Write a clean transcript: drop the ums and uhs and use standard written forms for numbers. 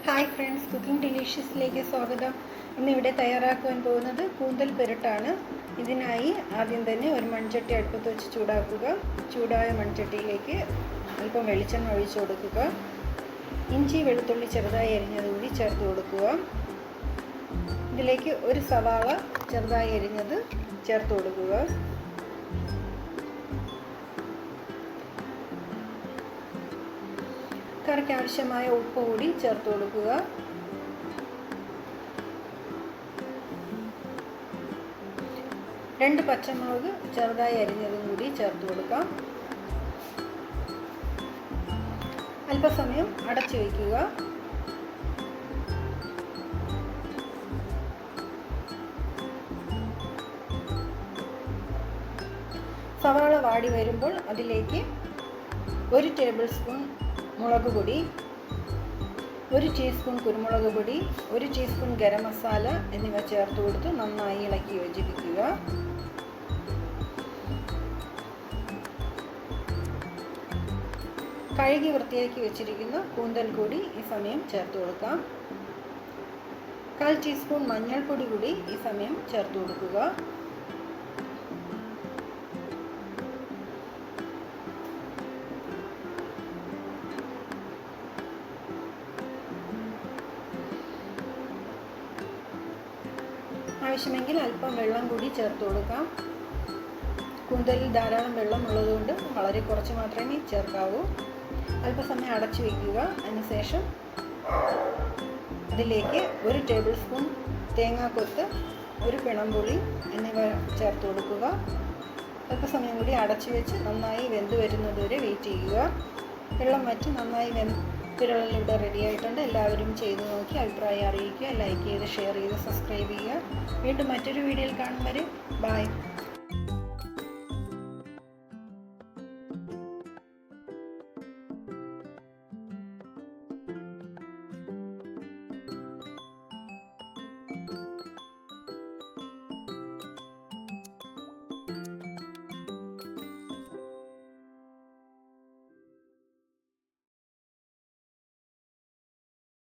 Hi friends, cooking ഡിലീഷ്യസിലേക്ക് സ്വാഗതം. ഇന്നിവിടെ തയ്യാറാക്കുവാൻ പോകുന്നത് കൂന്തൽ പെരട്ടാണ്. ഇതിനായി ആദ്യം തന്നെ ഒരു മൺചട്ടി അടുപ്പത്ത് വെച്ച് ചൂടാക്കുക. ചൂടായ മൺചട്ടിയിലേക്ക് അല്പം വെളിച്ചെണ്ണ ഒഴിച്ചു കൊടുക്കുക. ഇഞ്ചി വെളുത്തുള്ളി ചെറുതായി അരിഞ്ഞത് കൂടി ചേർത്ത് കൊടുക്കുക. ഇതിലേക്ക് ഒരു സവാള ചെറുതായി അരിഞ്ഞത് ചേർത്ത് കൊടുക്കുക. കറിക്ക് ആവശ്യമായ ഉപ്പ് കൂടി ചേർത്ത് കൊടുക്കുക. രണ്ട് പച്ചമുളക് ചെറുതായി അരിഞ്ഞതും കൂടി ചേർത്ത് കൊടുക്കാം. അല്പസമയം അടച്ചു വയ്ക്കുക. സവാള വാടി വരുമ്പോൾ അതിലേക്ക് 1 ടേബിൾ സ്പൂൺ മുളക് പൊടി, 1 ടീസ്പൂൺ കുരുമുളക് പൊടി, 1 ടീസ്പൂൺ ഗരം മസാല എന്നിവ ചേർത്ത് കൊടുത്ത് നന്നായി ഇളക്കി യോജിപ്പിക്കുക. കഴുകി വൃത്തിയാക്കി വെച്ചിരിക്കുന്ന കൂന്തൽ കൂടി ഈ സമയം ചേർത്ത് കൊടുക്കാം. 1/4 ടീസ്പൂൺ മഞ്ഞൾപ്പൊടി കൂടി ഈ സമയം ചേർത്ത് കൊടുക്കുക. ആവശ്യമെങ്കിൽ അല്പം വെള്ളം കൂടി ചേർത്ത് കൊടുക്കാം. കൂന്തലിൽ ധാരാളം വെള്ളം ഉള്ളതുകൊണ്ട് വളരെ കുറച്ച് മാത്രമേ ചേർക്കാവൂ. അല്പസമയം അടച്ചു വയ്ക്കുക. അതിനുശേഷം ഇതിലേക്ക് 1 ടേബിൾ സ്പൂൺ തേങ്ങാക്കൊത്ത്, 1 പിണമ്പുളി എന്നിവ ചേർത്ത് കൊടുക്കുക. അല്പസമയം കൂടി അടച്ചു വെച്ച് നന്നായി വെന്ത് വരുന്നതുവരെ വെയിറ്റ് ചെയ്യുക. വെള്ളം വറ്റി നന്നായി തിരളിലൂടെ റെഡി ആയിട്ടുണ്ട്. എല്ലാവരും ചെയ്ത് നോക്കി അഭിപ്രായം അറിയിക്കുക. ലൈക്ക് ചെയ്ത് ഷെയർ ചെയ്ത് സബ്സ്ക്രൈബ് ചെയ്യുക. വീണ്ടും മറ്റൊരു വീഡിയോയിൽ കാണും വരെ ബൈ.